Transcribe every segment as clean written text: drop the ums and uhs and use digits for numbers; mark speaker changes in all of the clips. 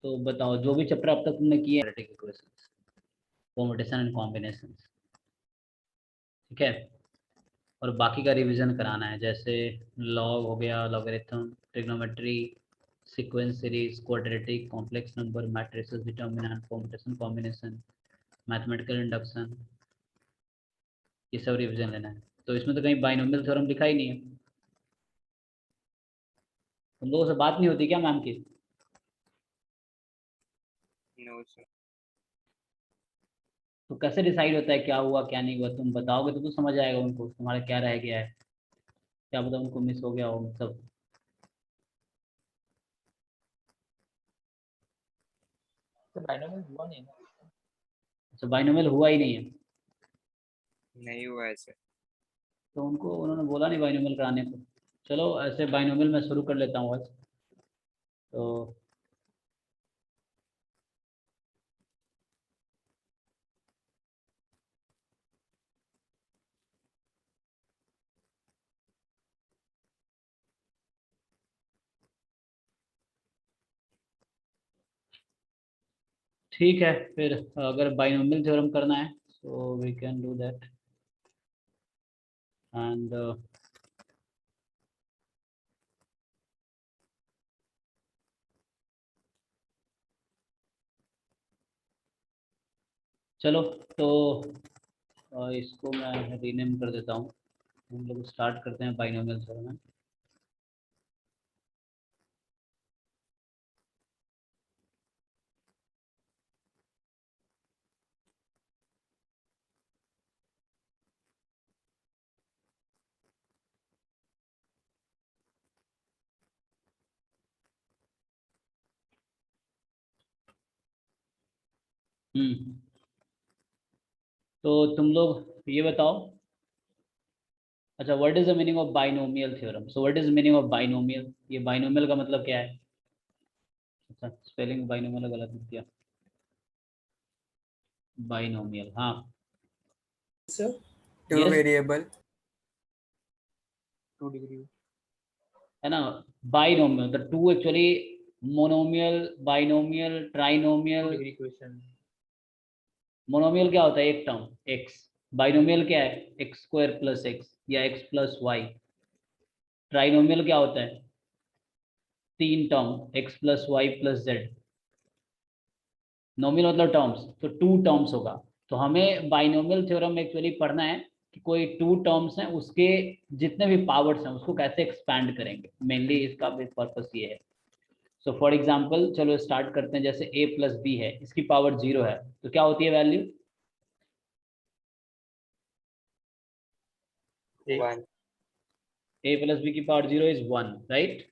Speaker 1: तो बताओ, जो भी चैप्टर अब तक तुमने किए इक्वेशंस, परम्यूटेशन एंड कॉम्बिनेशन, ठीक है। और बाकी का रिवीजन कराना है, जैसे लॉग हो गया, logarithm, trigonometry, sequence series, quadratic, complex number, matrices, determinant, permutation combination, mathematical induction, ये सब रिवीजन लेना है। तो इसमें तो कहीं बाइनोमियल थ्योरम लिखा ही नहीं है। तुम लोगों से बात नहीं होती क्या मैम की?
Speaker 2: No sir.
Speaker 1: तो कैसे डिसाइड होता है क्या हुआ क्या नहीं हुआ? तुम बताओगे तो समझ आएगा उनको तुम्हारा क्या रह गया है, क्या पता उनको मिस हो गया हो मतलब।
Speaker 3: तो बाइनोमियल हुआ नहीं ना।
Speaker 1: अच्छा, बाइनोमियल हुआ ही नहीं है?
Speaker 2: नहीं हुआ है सर।
Speaker 1: तो उनको उन्होंने बोला नहीं बाइनोमियल कराने को। चलो ऐसे बाइनोमियल मैं शुरू कर लेता हूँ आज। तो ठीक है, फिर अगर बाइनोमियल थ्योरम करना है so we can do that. And चलो, तो इसको मैं रीनेम कर देता हूँ। हम लोग स्टार्ट करते हैं बाइनोमियल थ्योरम में। तो तुम लोग ये बताओ, अच्छा, what is the meaning of binomial theorem? So what is meaning of binomial? ये बाइनोमियल का मतलब क्या है? अच्छा, स्पेलिंग बाइनोमियल गलत लिख दिया। बाइनोमियल, हाँ
Speaker 3: sir
Speaker 2: two
Speaker 1: yes,
Speaker 2: variable
Speaker 3: 2 degree
Speaker 1: है ना। Binomial the two actually, monomial, binomial,
Speaker 3: 2
Speaker 1: trinomial.
Speaker 3: Degree equation.
Speaker 1: Monomial क्या होता है? एक टर्म एक्स। बाइनोमियल क्या है? एक्स स्क्वायर प्लस एक्स या एक्स प्लस वाई। ट्राइनोमियल क्या होता है? तीन term x plus y plus z. Nomial मतलब टर्म्स, तो टू टर्म्स होगा। तो हमें बाइनोमियल थ्योरम एक्चुअली पढ़ना है कि कोई टू टर्म्स हैं, उसके जितने भी पावर्स हैं उसको कैसे एक्सपैंड करेंगे। मेनली इसका पर्पस ये है। सो फॉर एग्जाम्पल चलो स्टार्ट करते हैं। जैसे a प्लस बी है, इसकी पावर 0 है, तो क्या होती है वैल्यू?
Speaker 2: 1।
Speaker 1: a प्लस बी की पावर 0 इज 1, राइट।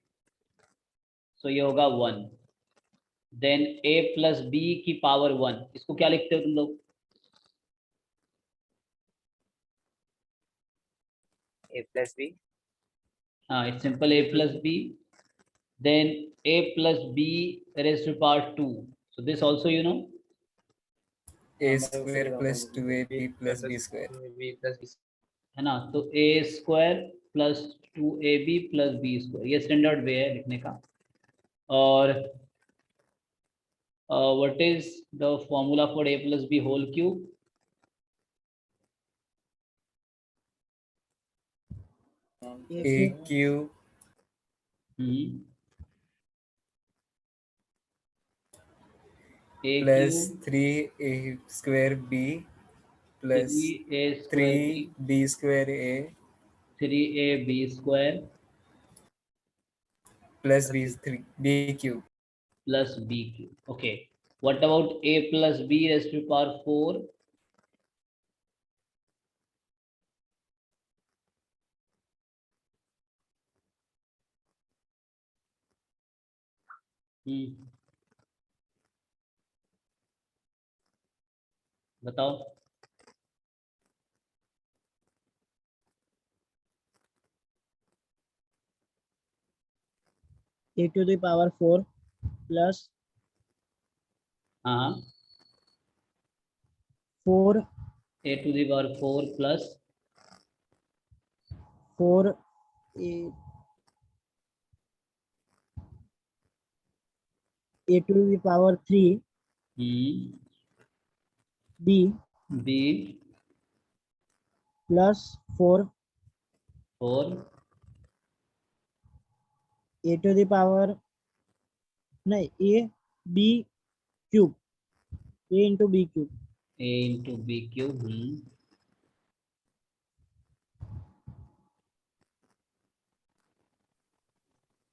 Speaker 1: सो ये होगा 1। देन a प्लस बी की पावर 1, इसको क्या लिखते हो तुम लोग?
Speaker 2: A plus B.
Speaker 1: हाँ, it's simple, a plus B. Then a plus B raise to power 2, so this also you know,
Speaker 2: A square plus 2ab plus B square.
Speaker 3: B plus B.
Speaker 1: है ना। तो a square plus 2ab plus B square, ये standard way है लिखने का। और what is the formula for a plus B whole cube?
Speaker 2: A cube
Speaker 1: a
Speaker 2: plus
Speaker 1: cube
Speaker 2: 3a square B plus
Speaker 1: 3a square B
Speaker 2: 3b square A
Speaker 1: 3ab square
Speaker 2: plus B cube.
Speaker 1: Plus B cube. Okay, what about a plus B raise to power 4? बताओ।
Speaker 4: a to the power 4 plus
Speaker 1: हाँ,
Speaker 4: 4
Speaker 1: a to the power 4 plus
Speaker 4: 4 a a to the power 3 b
Speaker 1: b
Speaker 4: plus 4
Speaker 1: 4
Speaker 4: a to the power नहीं a b cube a into b cube
Speaker 1: a into b cube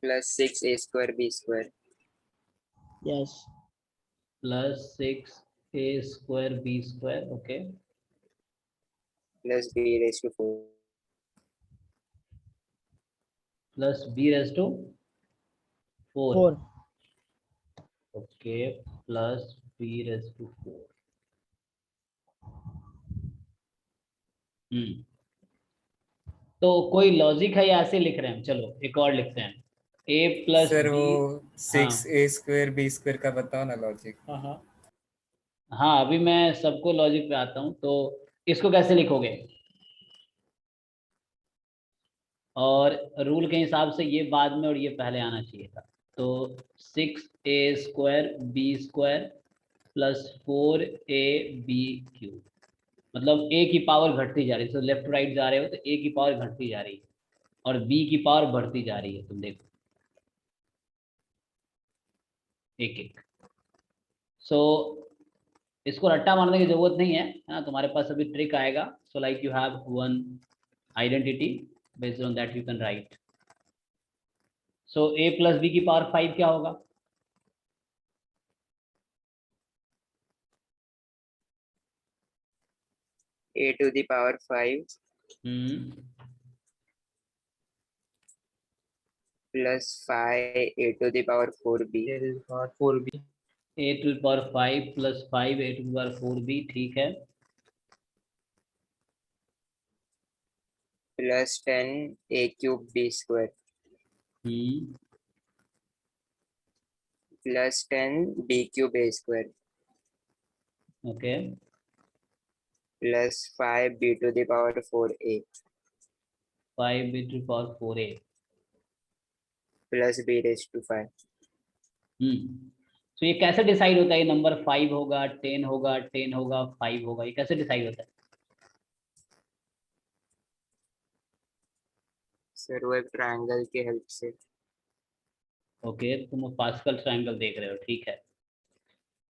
Speaker 2: plus 6 a square b square
Speaker 4: yes
Speaker 1: plus 6 a square b square. Okay,
Speaker 2: plus b raised to 4
Speaker 1: plus b raised to 4.
Speaker 4: 4
Speaker 1: Okay, plus b raised to 4. तो कोई logic है या ऐसे लिख रहे हैं हम? चलो एक और लिखते हैं a प्लस
Speaker 2: सर
Speaker 1: b।
Speaker 2: वो 6 a square b square का बताओ ना लॉजिक।
Speaker 1: हाँ अभी मैं सबको लॉजिक पे आता हूँ। तो इसको कैसे लिखोगे? और रूल के हिसाब से ये बाद में और ये पहले आना चाहिए था। तो 6a square b square plus 4a b cube, मतलब a की पावर घटती जा रही है। तो लेफ्ट राइट जा रहे हो तो a की पावर घटती जा रही है और b की पावर बढ़ती जा रही है। तुम देखो एक एक। सो इसको रट्टा मारने की जरूरत नहीं है ना, तुम्हारे पास अभी ट्रिक आएगा। So like you have one identity, based on that you can write. So a plus B की पावर 5 क्या होगा?
Speaker 2: a to the power 5 plus 5 a to the power 4b
Speaker 3: There is part 4b.
Speaker 1: a to the power 5 plus 5 a to the power 4b, ठीक है।
Speaker 2: plus 10 a cube b square plus 10 b cube a square
Speaker 1: okay
Speaker 2: plus 5 b to the power 4a
Speaker 1: 5 b to the power 4a
Speaker 2: plus b raised to 5
Speaker 1: तो ये कैसे decide होता है? ये number 5 होगा, 10 होगा, 10 होगा, 5 होगा, ये कैसे डिसाइड होता है?
Speaker 2: सर वो एक ट्रायंगल की हेल्प से।
Speaker 1: ओके तुम पास्कल ट्रायंगल देख रहे हो, ठीक है,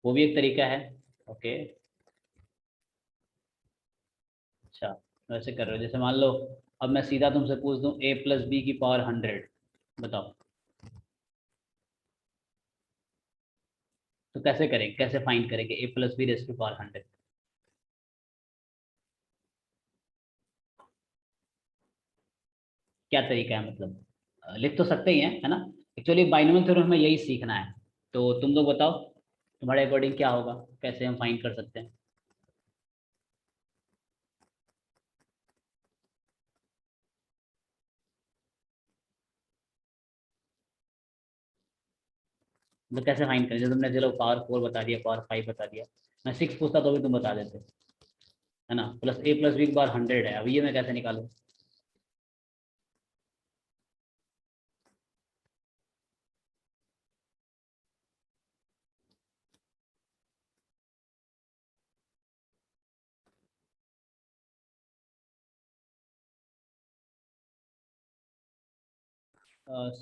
Speaker 1: वो भी एक तरीका है। ओके अच्छा वैसे कर रहे हो। जैसे मान लो अब मैं सीधा तुमसे पूछ दूं a प्लस बी की पावर 100, बताओ तो कैसे करें, कैसे फाइंड करेंगे a plus B raise to power 100? क्या तरीका है? मतलब लिख तो सकते ही हैं, है ना। एक्चुअली बाइनोमियल थ्योरम में यही सीखना है। तो तुम लोग बताओ तुम्हारे अकॉर्डिंग क्या होगा, कैसे हम फाइंड कर सकते हैं? मतलब कैसे फाइंड करें? जो तुमने चलो पावर 4 बता दिया, पावर 5 बता दिया, मैं 6 पूछता तो भी तुम बता देते, है ना। प्लस a प्लस बी की पावर 100 है, अब ये मैं कैसे निकालूं?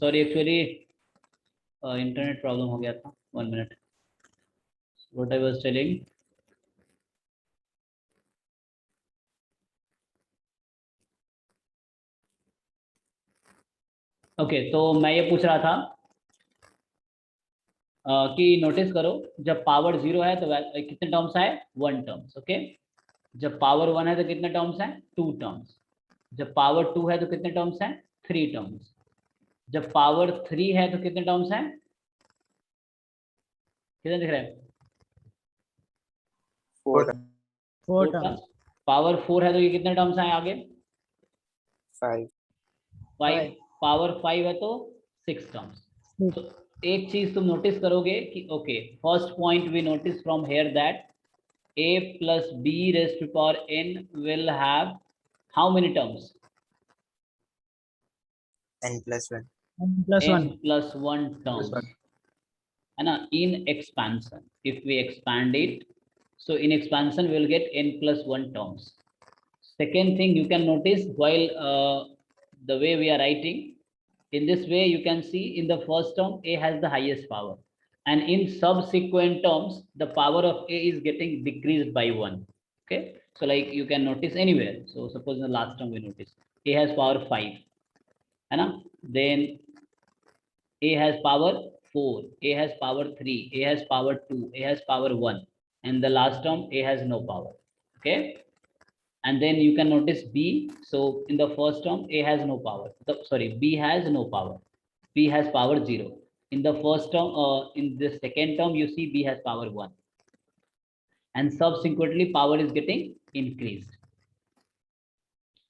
Speaker 1: सॉरी एक्चुअली इंटरनेट प्रॉब्लम हो गया था। 1 minute, what I was telling. Okay तो मैं ये पूछ रहा था कि नोटिस करो जब पावर 0 है तो कितने टर्म्स आए? 1 टर्म्स। ओके जब पावर 1 है तो कितने टर्म्स हैं? 2 टर्म्स। जब पावर 2 है तो कितने टर्म्स हैं? 3 टर्म्स। जब पावर 3 है तो कितने टर्म्स हैं? कितने दिख रहे हैं?
Speaker 2: 4
Speaker 4: 4
Speaker 1: टर्म्स।
Speaker 4: terms
Speaker 1: पावर 4 है तो ये कितने टर्म्स हैं आगे?
Speaker 2: 5
Speaker 1: 5। पावर 5 है तो 6 टर्म्स। तो एक चीज तुम नोटिस करोगे कि okay first point we notice from here that a plus b raised to power n will have how many terms?
Speaker 2: n plus 1
Speaker 4: n plus 1
Speaker 1: n plus 1 terms.
Speaker 3: one.
Speaker 1: है ना, in expansion. If we expand it, so in expansion we will get n+1 terms. Second thing you can notice, while the way we are writing, in this way you can see in the first term a has the highest power, and in subsequent terms the power of a is getting decreased by 1. Okay, so like you can notice anywhere. So suppose in the last term we notice a has power 5, है ना, then a has power 4, a has power 3, a has power 2, a has power 1, and the last term a has no power. Okay, and then you can notice b. So in the first term a has no power, sorry, b has no power, b has power 0. In the first term, in the second term you see b has power 1, and subsequently power is getting increased.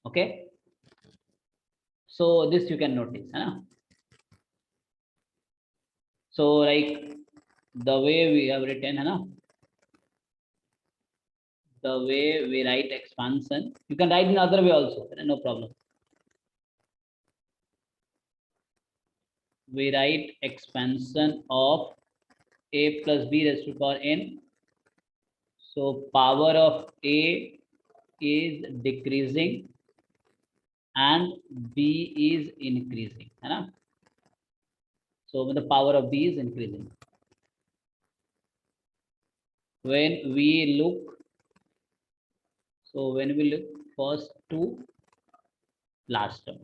Speaker 1: Okay, so this you can notice, है ना? So like the way we have written, है ना, the way we write expansion, you can write in other way also, no problem. We write expansion of a plus b raised to power n. So power of a is decreasing and b is increasing, है ना? So the power of b is increasing. When we look, so when we look first to last term,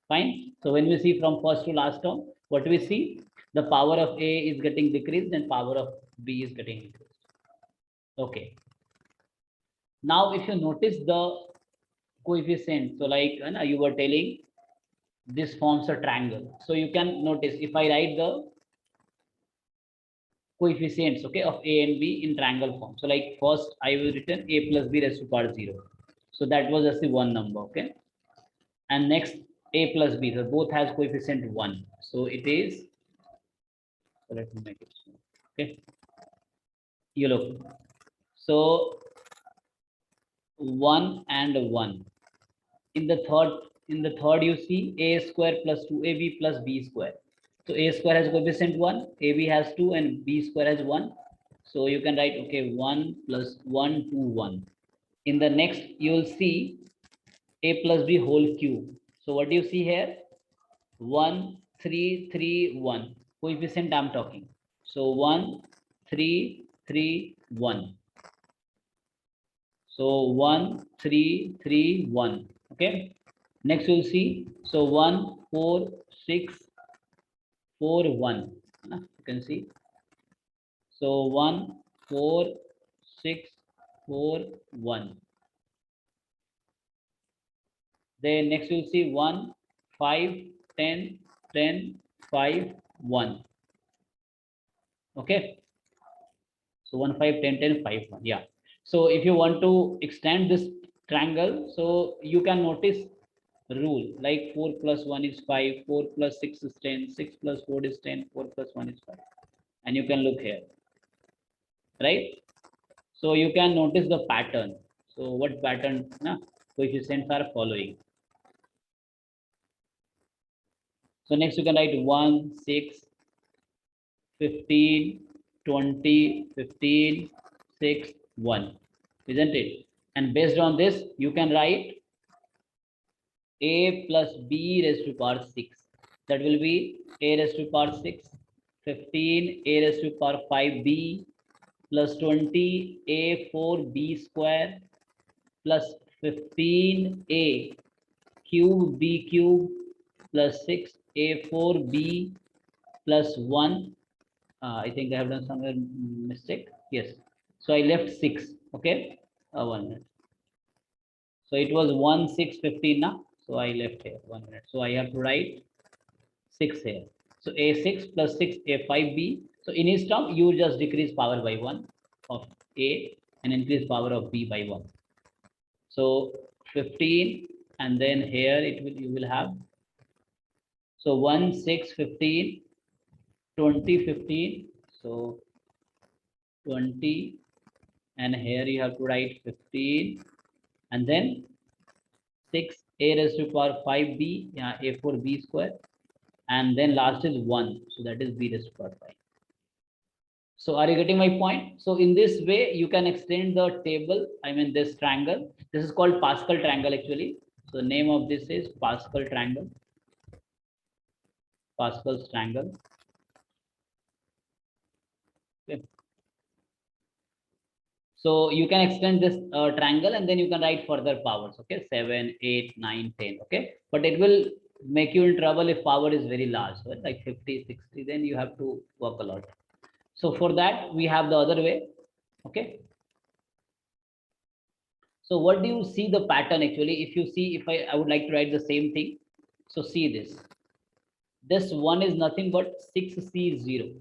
Speaker 1: fine. So when we see from first to last term, what we see, the power of a is getting decreased and power of b is getting increased. Okay, now if you notice the coefficient, so like you were telling this forms a triangle, so you can notice if I write the coefficients, okay, of a and b in triangle form. So like first I will written a plus b raised to power 0, so that was just the one number. Okay, and next a plus b, so both has coefficient 1, so it is, so let me make it small. Okay, you look, so 1 and 1. In the third you see a square plus 2ab plus b square. So a square has coefficient 1, ab has 2, and b square has 1. So you can write, okay, 1 plus 1 2 1. In the next you will see a plus b whole cube. So what do you see here? 1 3 3 1, coefficient I'm talking. So 1 3 3 1. So 1 3 3 1. Okay, next you'll see, so 1 4 6 4 1, you can see. So 1 4 6 4 1. Then next you'll see 1 5 10 10 5 1. Okay, so 1 5 10 10 5 1. Yeah, so if you want to extend this triangle, so you can notice rule like 4 plus 1 is 5, 4 plus 6 is 10, 6 plus 4 is 10, 4 plus 1 is 5, and you can look here, right? So you can notice the pattern. So what pattern coefficients are following. So next you can write 1 6 15 20 15 6 1, isn't it? And based on this you can write a plus b raised to power 6, that will be a raised to power 6 15 a raised to power 5b plus 20 a 4b square plus 15 a cube b cube plus 6 a 4b plus 1. I think I have done somewhere mistake. Yes, so I left 6. Okay, 1 minute. So it was 1 6 15 now, so I left here 1 minute, so I have to write 6 here. So a6 plus 6 a5b. So in each term you just decrease power by 1 of a and increase power of b by 1. So 15, and then here you will have, so 1 6 15 20 15, so 20, and here you have to write 15, and then 6 a raised to power 5b, yeah, a4b square, and then last is 1, so that is b raised to power 5. So are you getting my point? So in this way, you can extend the table. I mean, this triangle. This is called Pascal triangle actually. So the name of this is Pascal triangle. Pascal's triangle. Okay. So you can extend this triangle and then you can write further powers. Okay, 7, 8, 9, 10. Okay, but it will make you in trouble if power is very large, right? Like 50, 60. Then you have to work a lot. So for that, we have the other way. Okay. So what do you see the pattern actually? If you see, if I would like to write the same thing. So see this. This 1 is nothing but 6C0.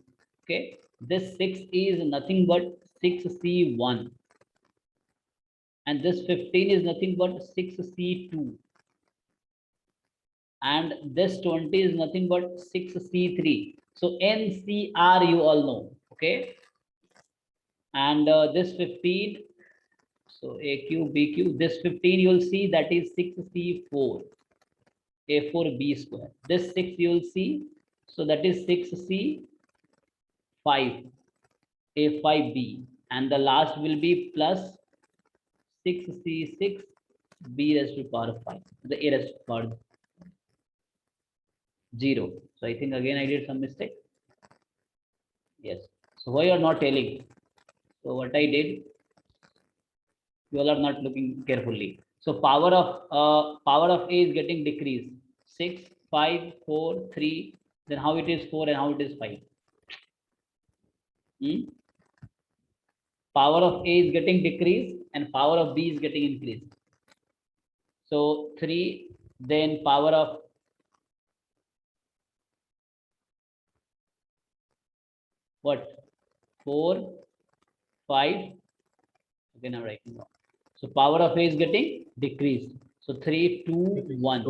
Speaker 1: Okay. This 6 is nothing but 6C1. And this 15 is nothing but 6C2. And this 20 is nothing but 6C3. So NCR you all know. Okay. And this 15. So AQ, BQ, this 15 you will see that is 6C4, A4B square. This 6 you will see, so that is 6C5, A5B. And the last will be plus 6C6, B raised to power 5, the A raised to power 0. So I think again I did some mistake. Yes. So why you are not telling? So what I did, you all are not looking carefully. So power of A is getting decreased. 6, 5, 4, 3. Then how it is 4 and how it is 5? Power of A is getting decreased and power of B is getting increased. So 3, then power of what? 4, 5. Again I'm writing wrong. So power of A is getting decreased. So 3, 2, 1.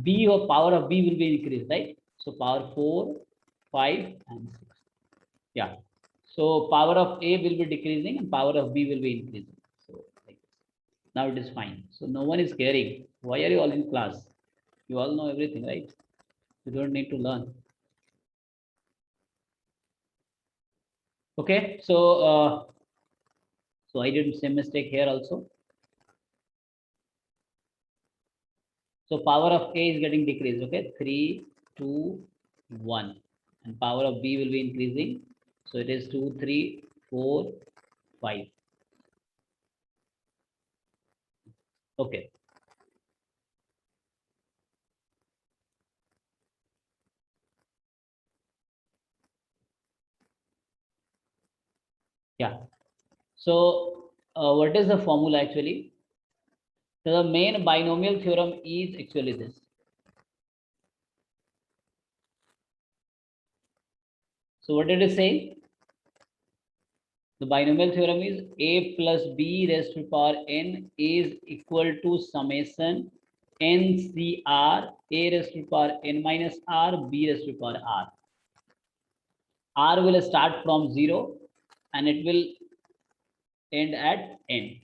Speaker 1: B or power of B will be increased, right? So power 4, 5, and 6. Yeah. So power of A will be decreasing and power of B will be increasing. So like now it is fine. So no one is caring. Why are you all in class? You all know everything, right? You don't need to learn. Okay. So I did same mistake here also. So power of A is getting decreased. Okay, 3, 2, 1, and power of B will be increasing. So it is 2, 3, 4, 5. Okay. Yeah. So what is the formula actually? So the main binomial theorem is actually this. So what did it say? The binomial theorem is A plus B raised to power n is equal to summation NCR A raised to power n minus R B raised to power R. R will start from 0 and it will end at n.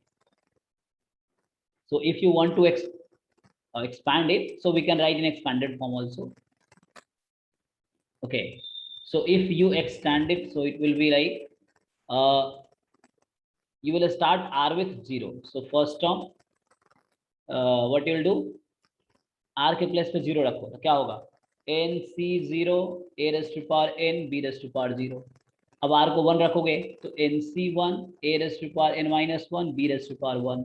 Speaker 1: So if you want to expand it, so we can write in expanded form also. Okay. So if you extend it, so it will be like you will start R with 0. So first term, what you will do? R के place पे 0 रखो तो क्या होगा? NC0 A raised to power n B raised to power 0. अब R को 1 रखोगे तो NC1 A raised to power n minus 1 B raised to power 1.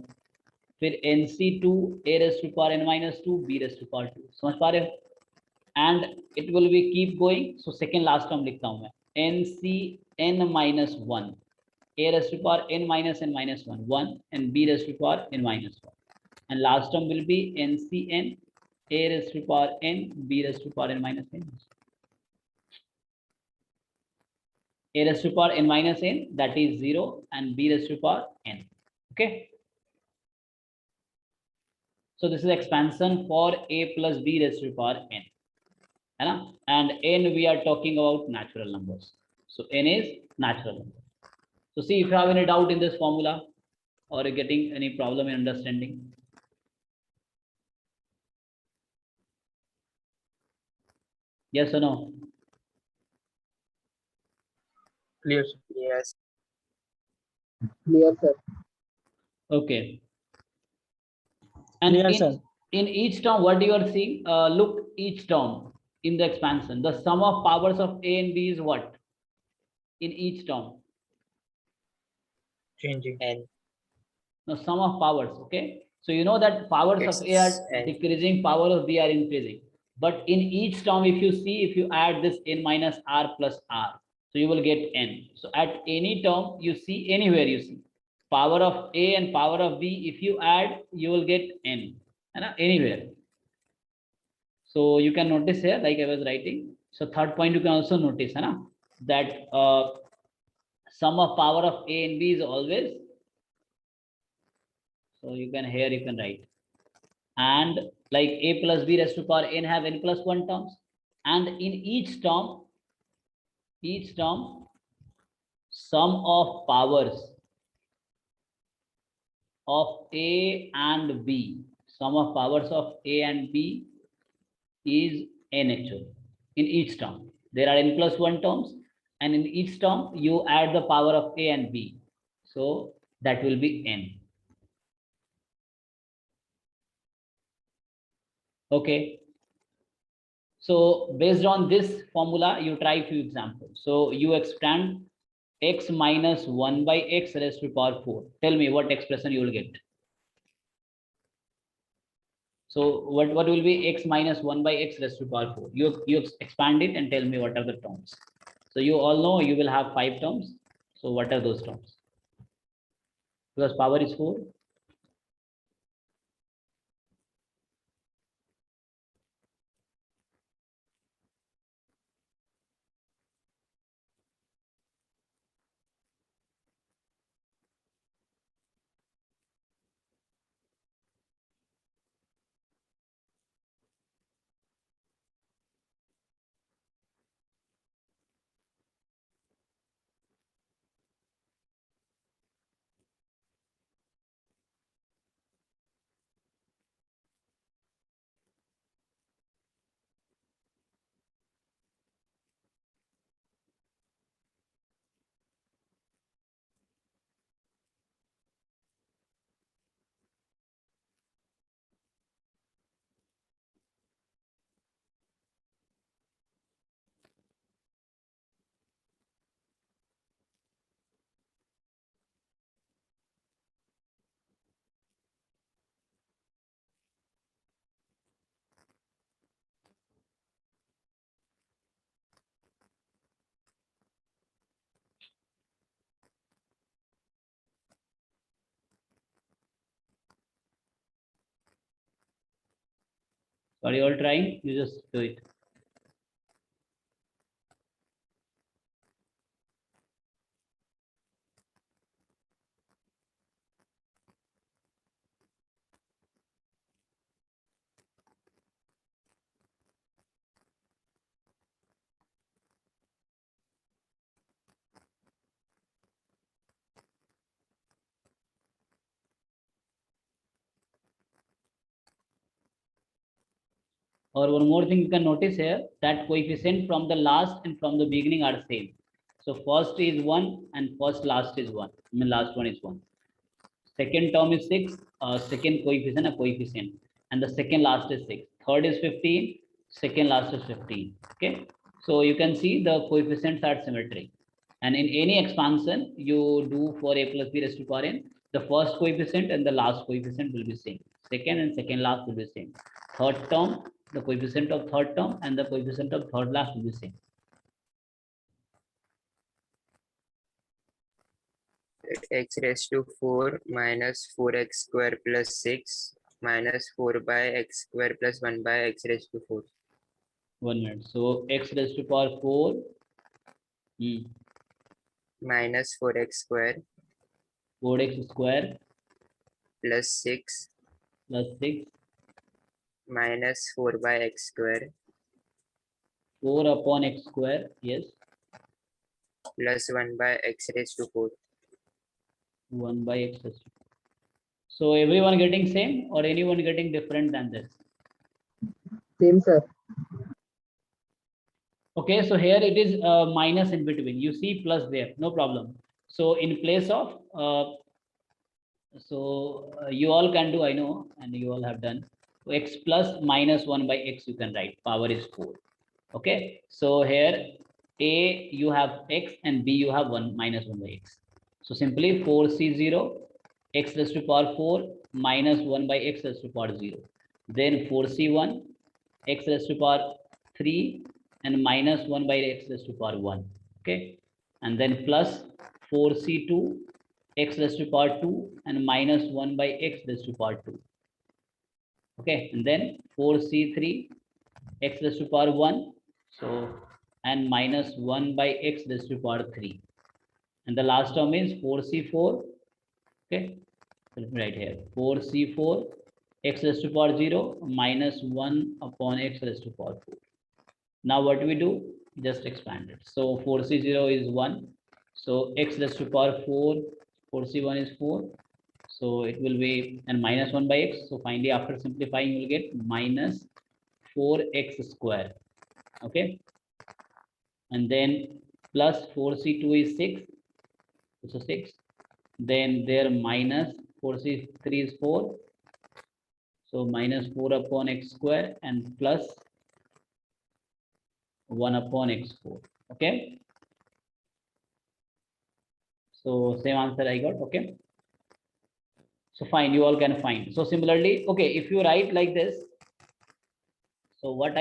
Speaker 1: फिर NC2 A raised to power n minus 2 B raised to power 2. समझ पा रहे हो? And it will be keep going. So second last term लिखता हूँ मैं NCn minus 1 A raised to power n minus 1 and B raised to power n minus 1. And last term will be NCn A raised to power n B raised to power n minus n. A raised to power n minus n, that is 0, and B raised to power n. Okay. So this is expansion for A plus B raised to power n. And n we are talking about natural numbers. So n is natural number. So see if you have any doubt in this formula or getting any problem in understanding. Yes or no?
Speaker 3: Clear, sir.
Speaker 2: Yes.
Speaker 5: Clear, sir.
Speaker 1: Okay. And
Speaker 4: Clear, sir.
Speaker 1: in each term, what you are seeing? Look each term in the expansion. The sum of powers of A and B is what? In each term.
Speaker 3: Changing.
Speaker 2: N.
Speaker 1: No, sum of powers. Okay. So you know that powers of A
Speaker 2: It's
Speaker 1: are
Speaker 2: N.
Speaker 1: decreasing, power of B are increasing. But in each term, if you see, if you add this N minus R plus R, so you will get N. So at any term, you see anywhere you see power of A and power of B. If you add, you will get N. Anywhere. So you can notice here, like I was writing. So third point, you can also notice that sum of power of A and B is always. So you can here you can write, and like A plus B raised to power N have N plus 1 terms, and in each term, sum of powers of A and B, sum of powers of A and B is N actually. In each term, there are N plus 1 terms, and in each term, you add the power of A and B. So that will be N. Okay. So based on this formula, you try few examples. So you expand x minus 1 by x raised to power 4. Tell me what expression you will get. So what will be x minus 1 by x raised to power 4? You expand it and tell me what are the terms. So you all know you will have 5 terms. So what are those terms? Because power is 4. Are you all trying? You just do it. Or one more thing you can notice here, that coefficient from the last and from the beginning are same. So first is 1 and first last is 1. I mean last one is 1. Second term is 6, second coefficient a coefficient, and the second last is 6. Third is 15, second last is 15. Okay. So you can see the coefficients are symmetric. And in any expansion you do for A plus B raised to power N, the first coefficient and the last coefficient will be same. Second and second last will be same. Third term, the coefficient of third term and the coefficient of third last will be same.
Speaker 2: X raised to 4 minus 4x square plus 6 minus 4 by x square plus 1 by x raised to 4.
Speaker 1: 1 minute. So x raised to power 4
Speaker 2: Minus 4x square
Speaker 1: 4x square
Speaker 2: plus 6
Speaker 1: plus 6
Speaker 2: minus 4 by x square
Speaker 1: 4 upon x square, yes,
Speaker 2: plus 1 by x raised to 4.
Speaker 1: 1 by x raised to 4. So everyone getting same or anyone getting different than this?
Speaker 5: Same, sir.
Speaker 1: Okay, so here it is minus in between. You see plus there, no problem. So in place of you all can do, I know, and you all have done. So x plus minus 1 by x you can write. Power is 4. Okay, so here a you have x and b you have 1 minus 1 by x. So simply 4c0 x raised to power 4 minus 1 by x raised to power 0. Then 4c1 x raised to power 3 and minus 1 by x raised to power 1. Okay, and then plus 4c2 x raised to power 2 and minus 1 by x raised to power 2. Okay, and then 4c3 x raised to power 1, so and minus 1 by x raised to power 3, and the last term is 4c4. Okay, so let me write here 4c4 x raised to power 0 minus 1 upon x raised to power 4. Now what we do, just expand it. So 4c0 is 1, so x raised to power 4, 4c1 is 4, so it will be and minus 1 by x. So finally after simplifying you will get minus 4x square. Okay, and then plus 4c2 is 6, so 6, then there minus 4c3 is 4, so minus 4 upon x square and plus 1 upon x4. Okay, so same answer I got. Okay, so fine, you all can find. So similarly, okay, if you write like this, so what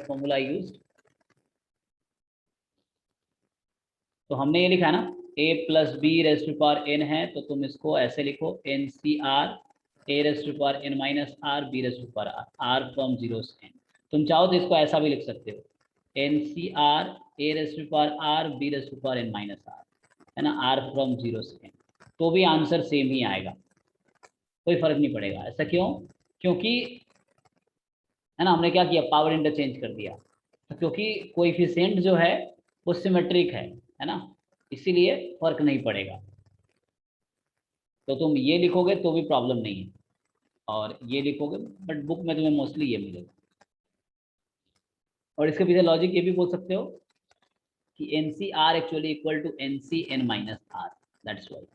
Speaker 1: formula I used, तो हमने ये लिखा ना a plus B raise to power n है, तो तुम इसको ऐसे लिखो NCR a raise to power n minus r b raise to power r from 0 से n. तुम चाहो तो इसको ऐसा भी लिख सकते हो NCR a raise to power r b raise to power n minus r, है ना, r फ्रॉम 0 से n, तो भी आंसर सेम ही आएगा, कोई फर्क नहीं पड़ेगा. ऐसा क्यों? क्योंकि है ना, हमने क्या किया, पावर इंटरचेंज कर दिया, तो क्योंकि कोएफिशिएंट जो है वो सिमेट्रिक है ना, इसीलिए फर्क नहीं पड़ेगा. तो तुम ये लिखोगे तो भी प्रॉब्लम नहीं है, और ये लिखोगे, बट बुक में तुम्हें मोस्टली ये मिलेगा. और इसके पीछे लॉजिक ये भी बोल सकते हो कि NCR actually equal to NCN minus R, that's why.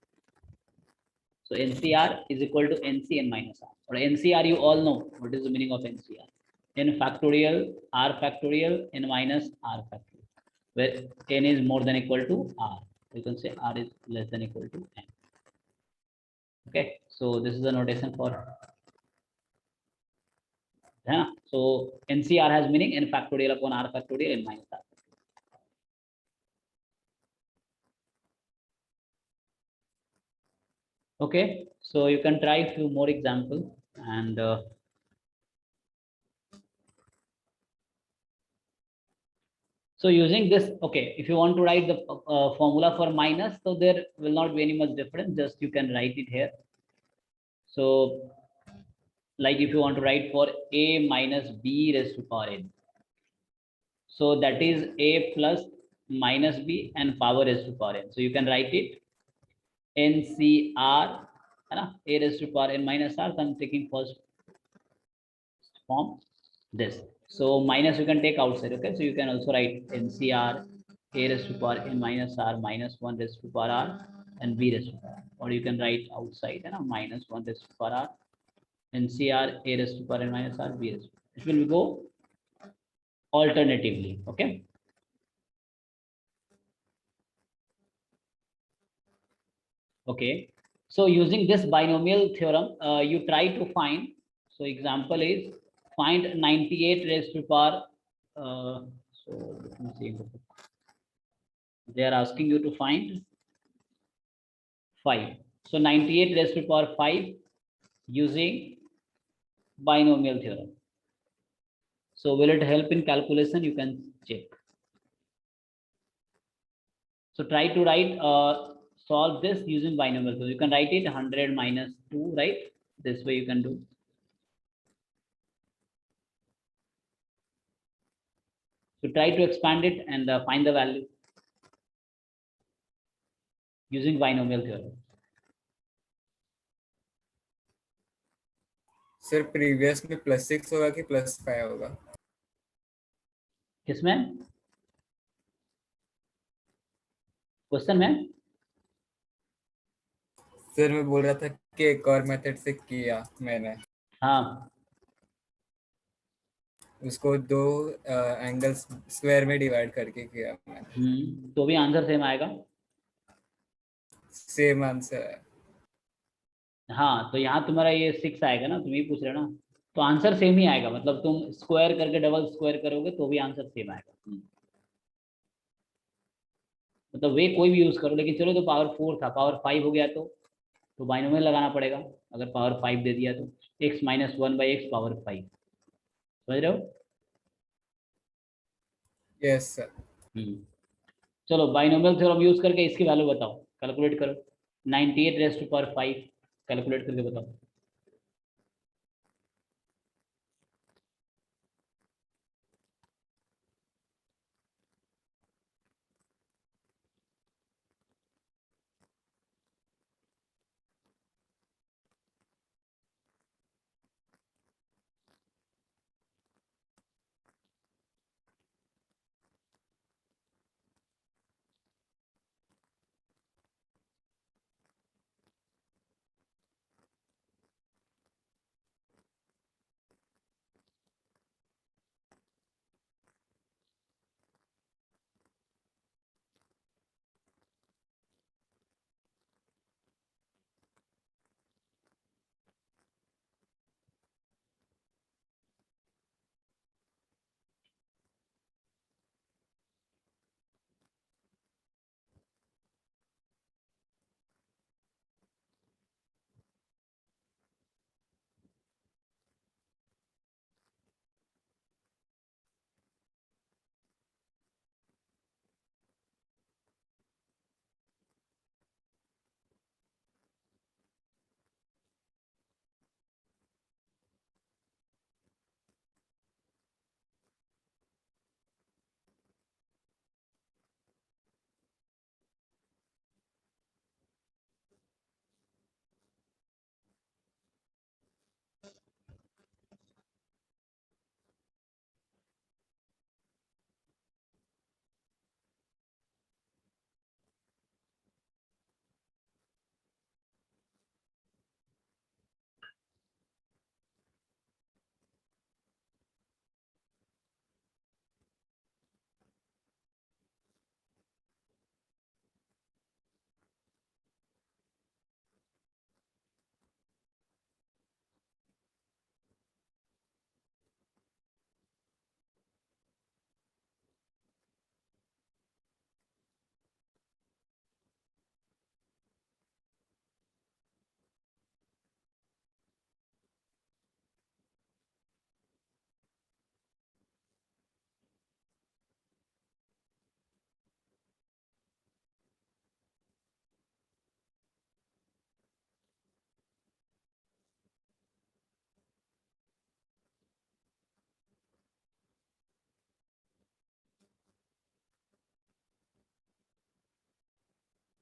Speaker 1: So NCR is equal to NCN minus R, or NCR you all know what is the meaning of NCR. N factorial R factorial n minus R factorial, where n is more than equal to R. You can say R is less than equal to n. Okay, so this is the notation for, yeah. So NCR has meaning n factorial upon R factorial n minus R. Okay, so you can try a few more examples, and so using this, okay, if you want to write the formula for minus, so there will not be any much difference, just you can write it here. So like if you want to write for a minus b raised to power n, so that is a plus minus b and power raised to power n. So you can write it NCR, a raised to power n minus r. So I'm taking first form this. So minus you can take outside. Okay, so you can also write NCR a raised to power n minus r minus 1 raised to power r and b raised to power r. Or you can write outside minus 1 raised to power r NCR a raised to power n minus r b raised to power. It will go alternatively. Okay. Okay, so using this binomial theorem, you try to find. So example is find 98 raised to power. So let me see. They are asking you to find 5. So 98 raised to power 5 using binomial theorem. So will it help in calculation? You can check. So try to write solve this using binomial. So you can write it 100 minus 2, right? This way you can do. So try to expand it and find the value using binomial theorem.
Speaker 2: Sir previous में +6 होगा कि +5 होगा?
Speaker 1: किसमें? Question में
Speaker 6: sir मैं बोल रहा था कि एक और मेथड से किया मैंने,
Speaker 1: हाँ
Speaker 6: उसको दो एंगल्स स्क्वायर में डिवाइड करके किया मैंने,
Speaker 1: तो भी आंसर सेम आएगा।
Speaker 6: सेम आंसर है।
Speaker 1: हाँ तो यहाँ तुम्हारा ये 6 आएगा ना, तुम ये पूछ रहे हो ना, तो आंसर सेम ही आएगा। मतलब तुम स्क्वायर करके डबल स्क्वायर करोगे तो भी आंसर सेम आएगा। मतलब वे कोई भी यूज करो, लेकिन चलो तो पावर 4 था, पावर 5 हो गया तो बाइनोमियल लगाना पड़ेगा। अगर पावर 5 दे दिया तो x माइनस 1/x पावर 5, समझ रहे हो?
Speaker 6: Yes sir.
Speaker 1: चलो बाइनोमियल थ्योरम यूज करके इसकी वैल्यू बताओ, कैलकुलेट करो। 98 रेज़ टू पावर 5 कैलकुलेट करके बताओ।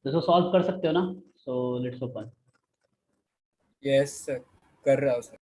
Speaker 1: तो सॉल्व कर सकते हो ना? So let's open.
Speaker 6: Yes sir, कर रहा हूँ सर।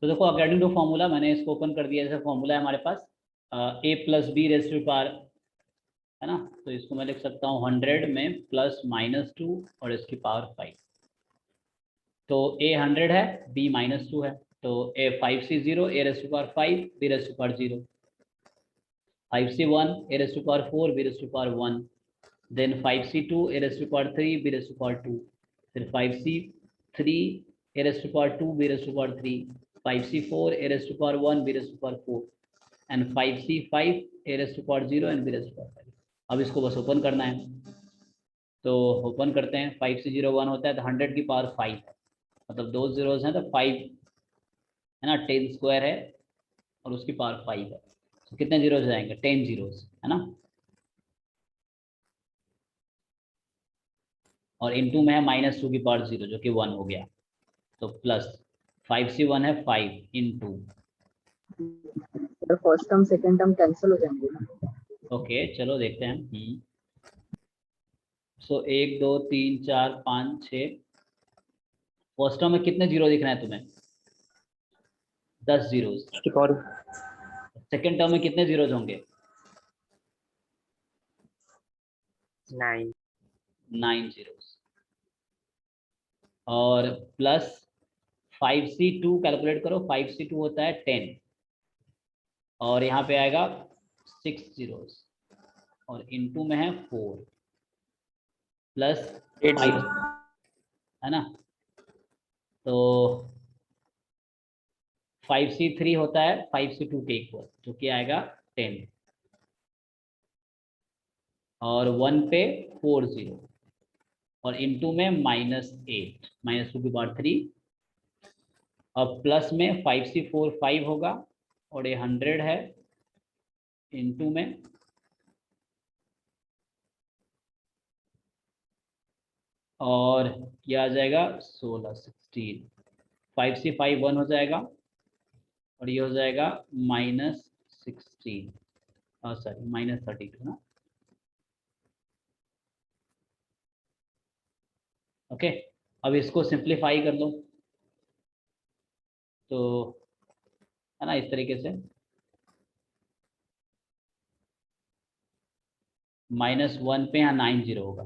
Speaker 1: तो देखो अकॉर्डिंग टू फॉर्मूला मैंने इसको ओपन कर दिया। जैसे फॉर्मूला है हमारे पास a plus B raise to power, है ना? तो इसको मैं लिख सकता हूँ 100 में प्लस माइनस 2 और इसकी पावर 5। तो a 100 है, b माइनस 2 है, तो a 5c0 a raise to power 5 b raise to power 0, 5c1 a raise to power 4 b raise to power 1, then 5c2 a raise to power 3 b raise to power 2, फिर 5c3 a raise to power 2 b raise to power 3, 5c4 a raise to power 1 b raise to power 4, and 5c 5 a raised to power 0 and b raised to power 5। अब इसको बस open करना है, तो open करते हैं। 5c 0 1 होता है तो 100 की पावर 5 है, मतलब 2 zeros हैं तो 5 है ना, 10 स्क्वायर है और उसकी पावर 5 है, तो कितने जीरोज जाएंगे? 10 zeros है ना। और इनटू में है -2 की पावर 0 जो कि 1 हो गया, तो प्लस 5c 1 है 5 into,
Speaker 5: sir first term second term cancel हो जाएंगे ना।
Speaker 1: ओके चलो देखते हैं। सो 1 2 3 4 5 6, फर्स्ट टर्म में कितने जीरो दिख रहे हैं तुम्हें? 10 जीरोज।
Speaker 3: और
Speaker 1: सेकेंड टर्म में कितने जीरोज होंगे?
Speaker 2: 9।
Speaker 1: 9 जीरोज। और प्लस 5c2 कैलकुलेट करो, 5c2 होता है 10 और यहाँ पे आएगा 6 जीरोज और इनटू में है 4 प्लस
Speaker 3: 8
Speaker 1: 5 है ना, तो 5c3 होता है 5c2 के इक्वल जो कि आएगा 10 और 1 पे 4 0 और इनटू में -8 -2 की पावर 3 और प्लस में 5c4 5 होगा और ये 100 है इनटू में और क्या आ जाएगा 16 16, 5c 5 1 हो जाएगा और ये हो जाएगा -16 सॉरी -32 ना। ओके अब इसको सिंप्लीफाई कर लो, तो है ना इस तरीके से -1 पे यहाँ 9 0 होगा,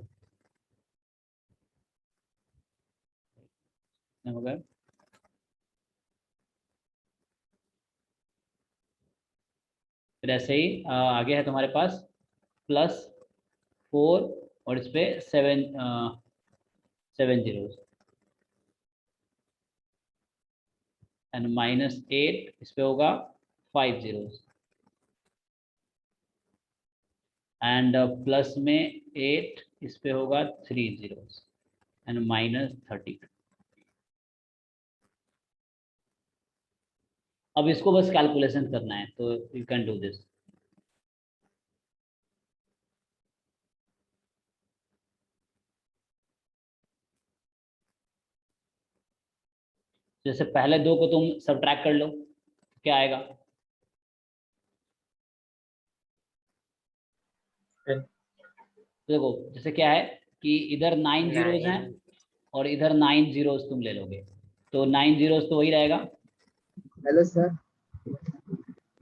Speaker 1: हो गया। फिर ऐसे ही आगे है तुम्हारे पास +4 और इस पे 7 zeros एंड -8 इस पे होगा 5 zeros एंड प्लस में 8 इस पे होगा 3 zeros एंड -32। अब इसको बस कैलकुलेशन करना है, तो यू कैन डू दिस। जैसे पहले दो को तुम सब्ट्रैक्ट कर लो, क्या आएगा?
Speaker 3: 10
Speaker 1: देखो जैसे क्या है कि इधर 9 zeros हैं
Speaker 2: 9
Speaker 1: और इधर 9 zeros तुम ले लोगे, तो 9 zeros तो वही रहेगा।
Speaker 5: Hello sir.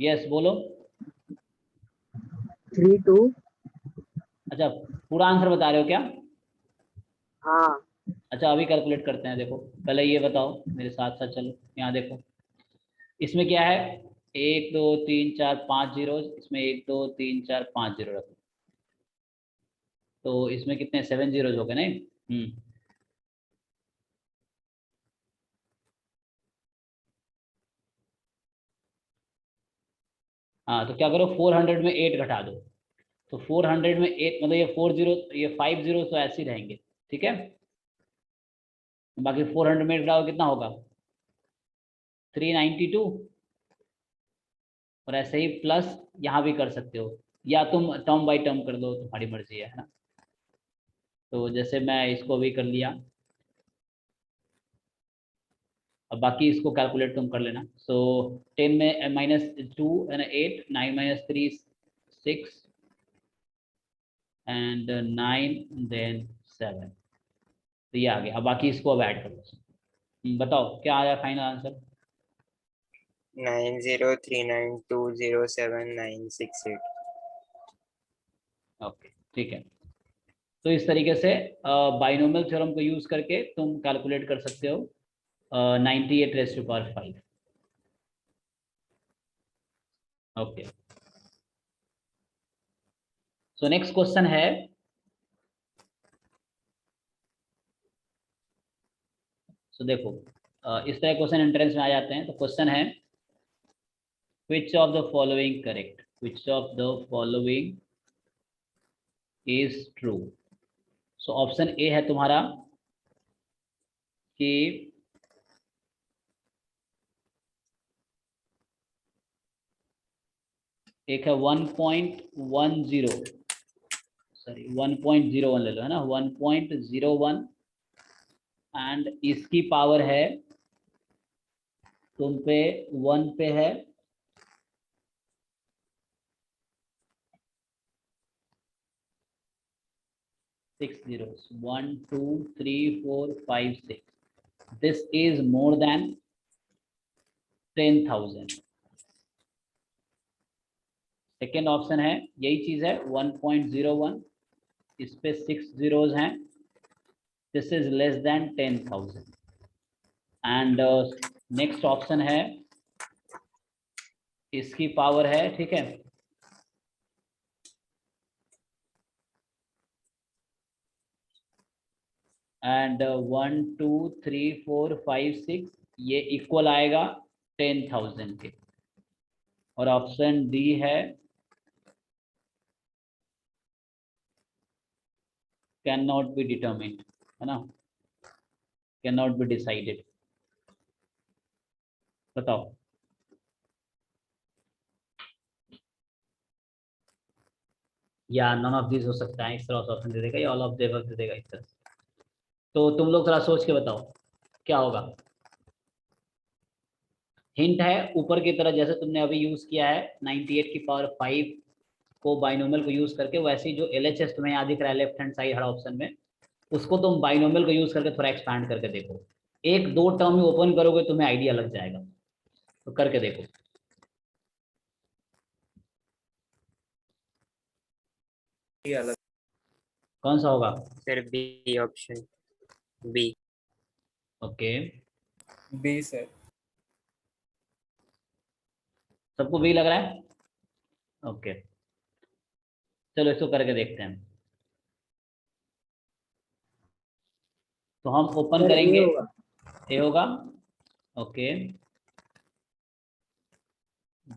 Speaker 1: यस बोलो।
Speaker 5: 3 2।
Speaker 1: अच्छा पूरा आंसर बता रहे हो क्या?
Speaker 5: हाँ
Speaker 1: अच्छा अभी कैलकुलेट करते हैं। देखो पहले ये बताओ मेरे साथ साथ, चलो यहाँ देखो इसमें क्या है 1 2 3 4 5 जीरोज, इसमें 1 2 3 4 5 जीरो रखो, तो इसमें कितने 7 जीरोज हो गए नहीं। हाँ तो क्या करो 400 में 8 घटा दो, तो 400 में 8 मतलब ये 4 जीरो, ये 5 जीरो तो ऐसे ही रहेंगे, ठीक है। बाकी 400 में 8 घटाओ कितना होगा 392 और ऐसे ही प्लस यहाँ भी कर सकते हो या तुम टर्म बाय टर्म कर दो, तुम्हारी मर्जी है ना। तो जैसे मैं इसको भी कर लिया, अब बाकी इसको कैलकुलेट तुम कर लेना। सो 10 में -2 एंड 8 9 -3 6 एंड 9 देन 7, तो ये आ गया। अब बाकी इसको अब ऐड कर लो। बताओ क्या आया फाइनल आंसर?
Speaker 2: 9039207968।
Speaker 1: ओके ठीक है, तो इस तरीके से बाइनोमियल थ्योरम को यूज करके तुम कैलकुलेट कर सकते हो 98 5। ओके सो नेक्स्ट क्वेश्चन है, सो देखो इस तरह क्वेश्चन एंट्रेंस में आ जाते हैं। तो क्वेश्चन है which of the following correct? Which of the following is true? So option A है तुम्हारा कि एक है 1.10, सॉरी 1.01 ले लो, है ना, 1.01 एंड इसकी पावर है तुम पे 1 पे है 6 zeros, 1 2 3 4 5 6. This is more than 10,000. Second option है यही चीज है 1.01, इस पे 6 zeros हैं, this is less than 10,000. And next option है इसकी पावर है, ठीक है, एंड 1 2 3 4 5 6 ये इक्वल आएगा 10,000 के. और ऑप्शन डी है कैन नॉट बी डिटर्मिन्ड, है ना, कैन नॉट बी डिसाइडेड. बताओ या नॉन ऑफ दिस हो सकता है, इस तरह से ऑप्शन दे देगा, या ऑल ऑफ देगा दे देगा, इस तरह से. तो तुम लोग थोड़ा सोच के बताओ क्या होगा. हिंट है ऊपर की तरह, जैसे तुमने अभी यूज किया है 98 की पावर 5 को बाइनोमियल को यूज करके, वैसे ही जो LHS तुम्हें यहाँ दिख रहा है लेफ्ट हैंड साइड हर ऑप्शन में, उसको तुम बाइनोमियल को यूज करके थोड़ा एक्सपैंड करके देखो. एक दो टर्म ही ओपन करोगे तुम्हें आइडिया लग जाएगा, तो करके देखो.
Speaker 6: ये अलग
Speaker 1: कौन सा होगा?
Speaker 2: Sir B option B.
Speaker 1: Okay,
Speaker 6: B sir.
Speaker 1: सबको बी लग रहा है? ओके, चलो इसको करके देखते हैं. तो हम ओपन
Speaker 4: सर, ए
Speaker 1: करेंगे,
Speaker 4: होगा।
Speaker 1: ए होगा. ओके,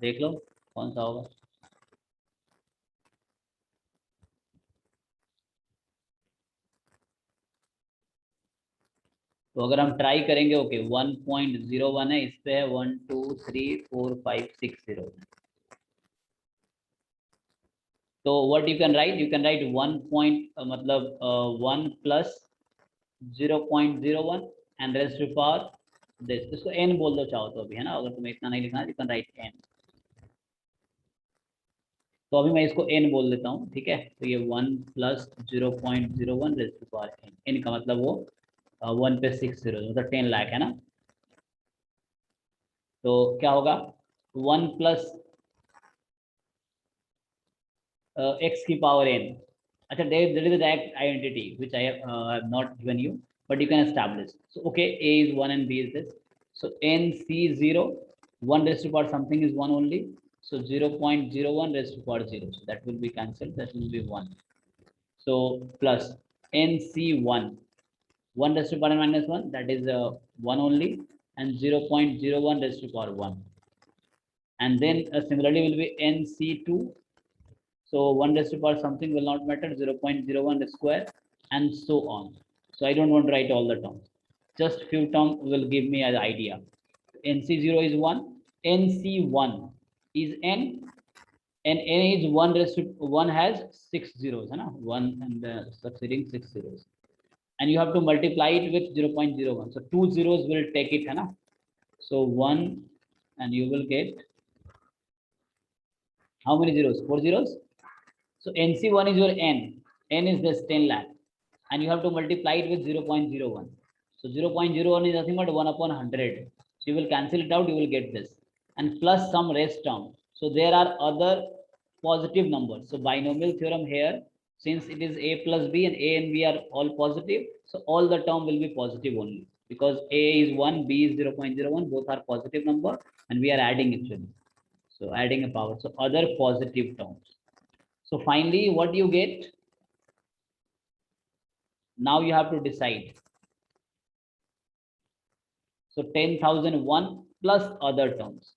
Speaker 1: देख लो कौन सा होगा. तो अगर हम ट्राई करेंगे, ओके 1.01 है, इस पे है 1 2 3 4 5 6 0. तो what you can write, you can write 1 point मतलब 1 plus 0.01 and raised to power this. इसको n बोल दो चाहो तो अभी, है ना, अगर तुम्हें इतना नहीं लिखना है यू कैन राइट n. तो अभी मैं इसको n बोल देता हूँ, ठीक है. तो ये 1 plus 0.01 raised to power n. n का मतलब वो 1 पे 6 0 मतलब 10 लाख, है ना. तो क्या होगा 1 plus x की पावर n. अच्छा, there is a direct identity which I have not given you, but you can establish. So okay, a is 1 and b is this. So n c 0, 1 raised to power something is 1 only. So 0.01 raised to power 0. So that will be cancelled. That will be 1. So plus n c 1, 1 raised to power minus 1, that is 1 only, and 0.01 raised to power 1. And then similarly will be n c 2. So 1 raised to power something will not matter, 0.01 square, and so on. So I don't want to write all the terms. Just few terms will give me an idea. NC0 is 1, NC1 is n, and n is 1 raised to 1 has 6 zeros, है ना, 1 and succeeding 6 zeros. And you have to multiply it with 0.01. So 2 zeros will take it, है ना. So 1, and you will get how many zeros? 4 zeros. So NC1 is your n. N is this 10 lakh, and you have to multiply it with 0.01. So 0.01 is nothing but 1 upon 100. So you will cancel it out, you will get this, and plus some rest term. So there are other positive numbers. So binomial theorem here, since it is a plus b and a and b are all positive, so all the term will be positive only, because a is 1, b is 0.01, both are positive number, and we are adding actually. So adding a power. So other positive terms. So finally, what you get? Now you have to decide. So 10,001 plus other terms.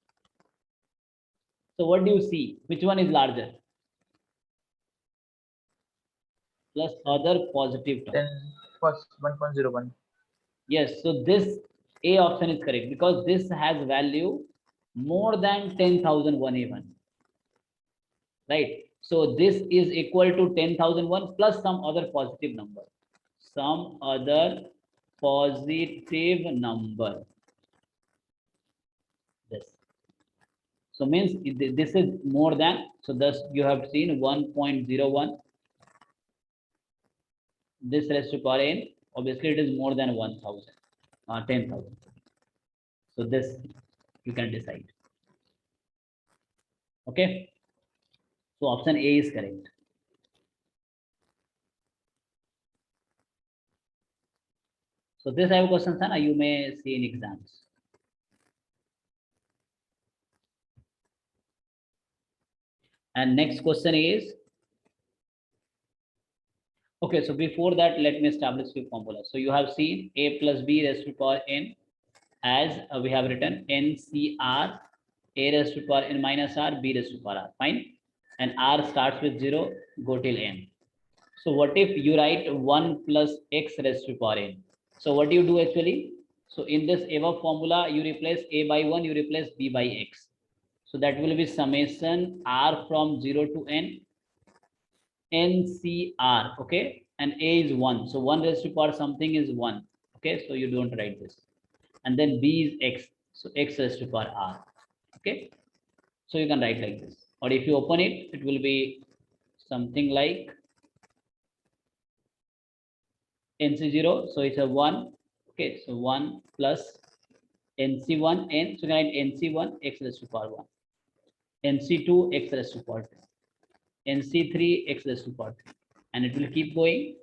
Speaker 1: So what do you see? Which one is larger? Plus other positive term.
Speaker 3: Then first 1.01.
Speaker 1: Yes, so this A option is correct because this has value more than 10,001A1, right? So this is equal to 10,001 plus some other positive number. Some other positive number. This. So means this is more than, so thus you have seen 1.01. This raised to power n, obviously it is more than 1,000, 10,000. So this you can decide. Okay. So option A is correct. So this type of questions are you may see in exams. And next question is, okay, so before that, let me establish the formula. So you have seen A plus B raised to power n as we have written NCR, A raised to power n minus R, B raised to power R, fine. And R starts with 0, go till n. So what if you write 1 plus x raised to power n? So what do you do actually? So in this above formula, you replace A by 1, you replace B by x. So that will be summation R from 0 to n, NCR, okay? And A is 1. So 1 raised to power something is 1, okay? So you don't write this. And then B is x. So x raised to power R, okay? So you can write like this. Or if you open it, it will be something like NC0. So it's a 1, okay? So 1 plus NC1, n. So you can write NC1, x raised to power 1. NC2, x raised to power 2. NC3, x raised to power 3. And it will keep going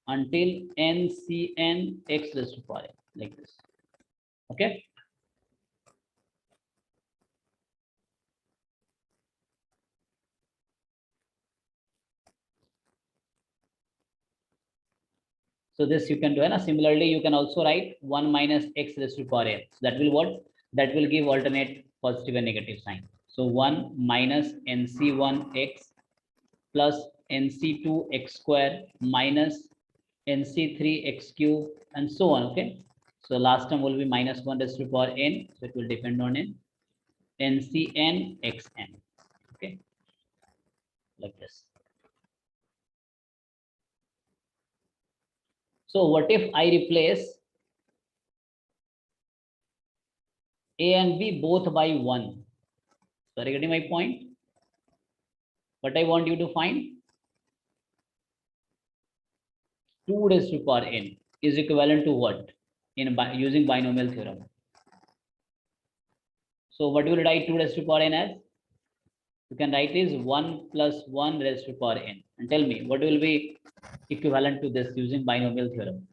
Speaker 1: until NCN, x raised to power n, like this. Okay. So this you can do, and similarly you can also write 1 minus x raised to power n. So that will what? That will give alternate positive and negative sign. So 1 minus NC1x plus NC2x square minus NC3x cube and so on. Okay. So last term will be minus 1 raised to power n. So it will depend on n. NCN xn. Okay. Like this. So what if I replace A and B both by 1? So are you getting my point? What I want you to find? 2 raised to power n is equivalent to what? Using binomial theorem. So what will write 2 raised to power n as? You can write is 1 plus 1 raised to power n. And tell me what will be equivalent to this using binomial theorem?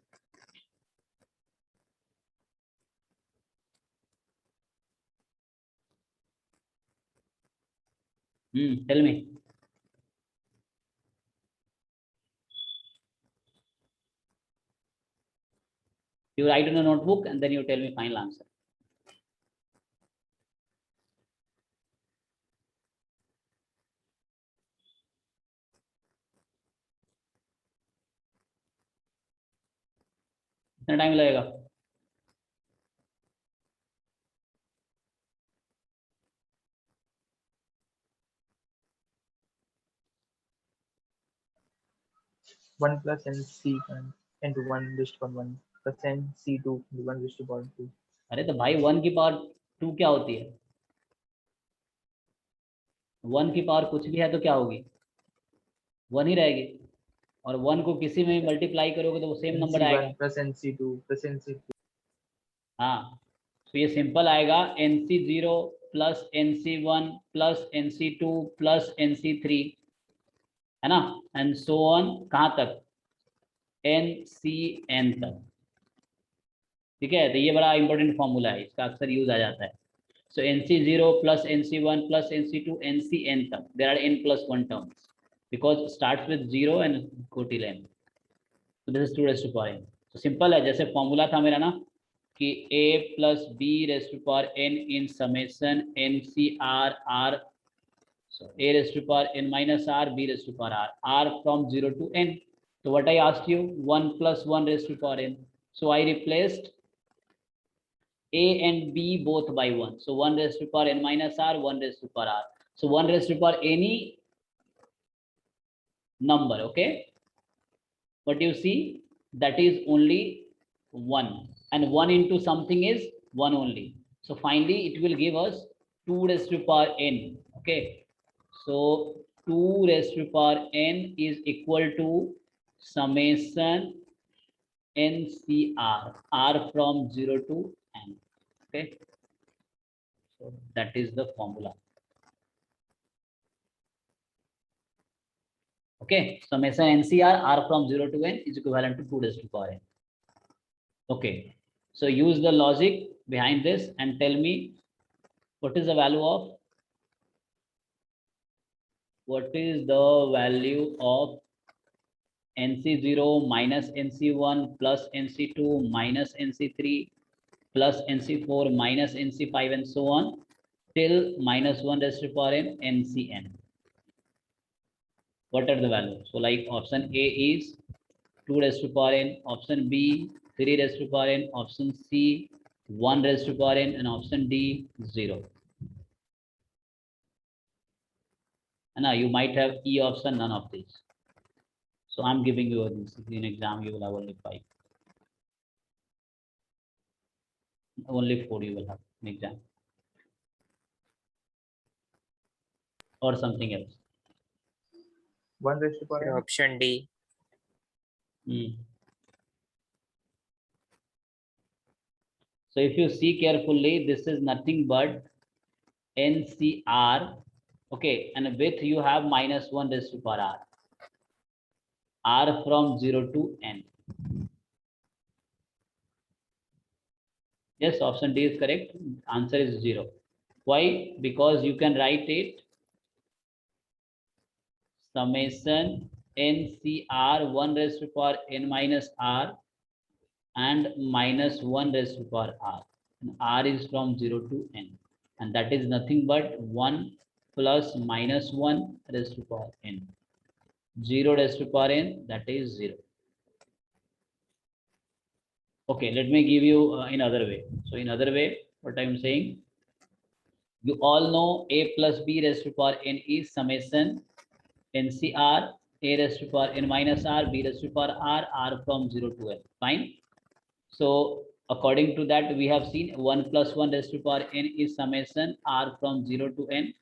Speaker 1: Tell me. You write in a notebook and then you tell me final answer. कितना time लगेगा?
Speaker 3: One plus NC1 into 1 raised to power 1 plus NC2 into 1 raised to power 2.
Speaker 1: अरे तो भाई 1 की power 2 क्या होती है? 1 की पावर कुछ भी है तो क्या होगी? 1 ही रहेगी. और 1 को किसी में मल्टीप्लाई करोगे तो वो सेम नंबर आएगा.
Speaker 3: NC1 plus NC2 plus NC3.
Speaker 1: हाँ, तो ये सिंपल आएगा NC0 plus NC1 plus NC2 plus NC3, है ना, एंड सो ऑन. कहाँ तक? NCN तक. ठीक है. तो ये बड़ा इंपॉर्टेंट फॉर्मूला है, इसका अक्सर यूज आ जाता है. So NC0 plus NC1 plus NC2 NCN तक. There are n plus 1 terms because it starts with 0 and go till n. So this is 2 raised to power n. So simple है. जैसे formula था मेरा ना कि a plus b raised to power n in summation NCR r, so a raised to power n minus r, b raised to power r from 0 to n. So what I asked you, 1 plus 1 raised to power n. So I replaced a and b both by 1. So 1 raised to power n minus r, 1 raised to power r. So 1 raised to power any number, okay? But you see, that is only 1, and 1 into something is 1 only. So finally it will give us 2 raised to power n, okay? So 2 raised to power n is equal to summation NCR, r from 0 to n, okay? So that is the formula. Okay, summation NCR r from 0 to n is equivalent to 2 raised to power n. Okay, so use the logic behind this and tell me what is the value of NC0 minus NC1 plus NC2 minus NC3 plus NC4 minus NC5 and so on till minus 1 raised to power n NCn. What are the values? So like option A is 2 raised to power n, option B 3 raised to power n, option C 1 raised to power n, and option D 0. And now you might have E option, none of these. So I'm giving you this. In exam you will have only 5. Only 4 you will have in exam. Or something else.
Speaker 3: 1 raised to power n.
Speaker 2: Option D.
Speaker 1: So if you see carefully, this is nothing but NCR, okay, and with you have minus 1 raised to power r, r from 0 to n. Yes, option D is correct. Answer is 0. Why? Because you can write it summation NCR 1 raised to power n minus r and minus 1 raised to power r. And r is from 0 to n. And that is nothing but 1 plus minus 1 raised to power n. 0 raised to power n, that is 0. Okay, let me give you in other way. So in other way, what I'm saying, you all know a plus b raised to power n is summation NCR a raised to power n minus r, b raised to power r, r from 0 to n. Fine. So according to that, we have seen 1 plus 1 raised to power n is summation r from 0 to n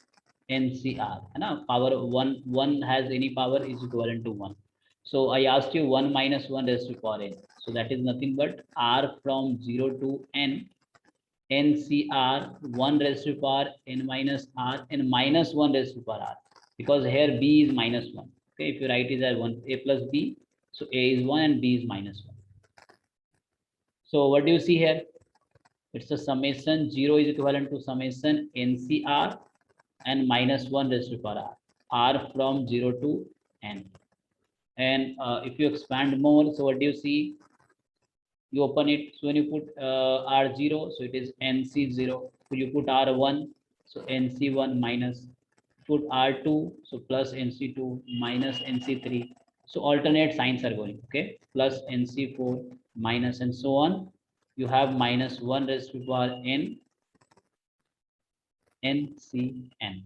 Speaker 1: NCR. Now power 1 has any power is equivalent to 1. So I asked you 1 minus 1 raised to power n. So that is nothing but r from 0 to n NCR 1 raised to power n minus r and minus 1 raised to power r, because here b is minus 1. Okay, if you write it as 1 a plus b, so a is 1 and b is minus 1. So what do you see here? It's a summation 0 is equivalent to summation NCR and minus 1 raised to power r from 0 to n. And if you expand more, so what do you see? You open it, so when you put r0, so it is NC0. So you put r1, so NC1 minus, put r2, so plus NC2 minus NC3. So alternate signs are going, okay? Plus NC4 minus and so on. You have minus 1 raised to power n NCn.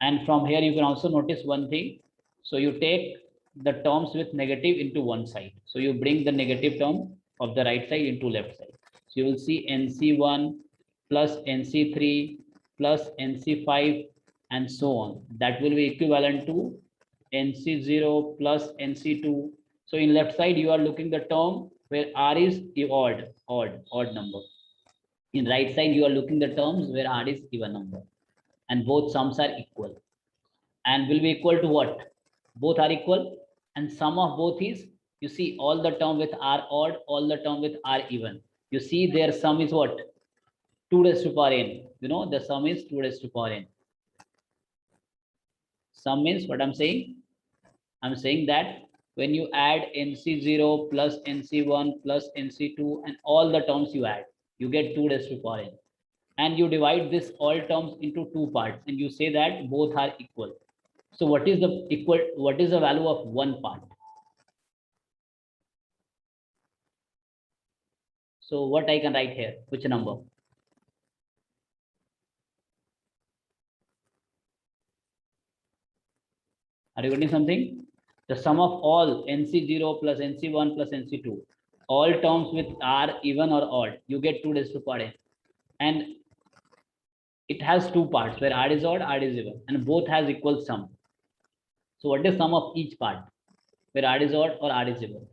Speaker 1: And from here you can also notice one thing. So you take the terms with negative into one side. So you bring the negative term of the right side into left side. So you will see NC1 plus NC3 plus NC5 and so on. That will be equivalent to NC0 plus NC2. So in left side you are looking the term where r is odd number. In right side you are looking the terms where r is even number, and both sums are equal and will be equal to what? Both are equal, and sum of both is, you see, all the term with r odd, all the term with r even. You see their sum is what? 2 raised to power n. You know, the sum is 2 raised to power n. Sum means what I'm saying? I'm saying that when you add NC0 plus NC1 plus NC2 and all the terms you add, you get 2 raised to power n. And you divide this all terms into two parts and you say that both are equal. So what is the value of one part? So what I can write here, which number? Are you getting something? The sum of all NC0 plus NC1 plus NC2, all terms with R even or odd, you get 2 raised to power n. And it has two parts where R is odd, R is even, and both has equal sum. So what is sum of each part where R is odd or R is even?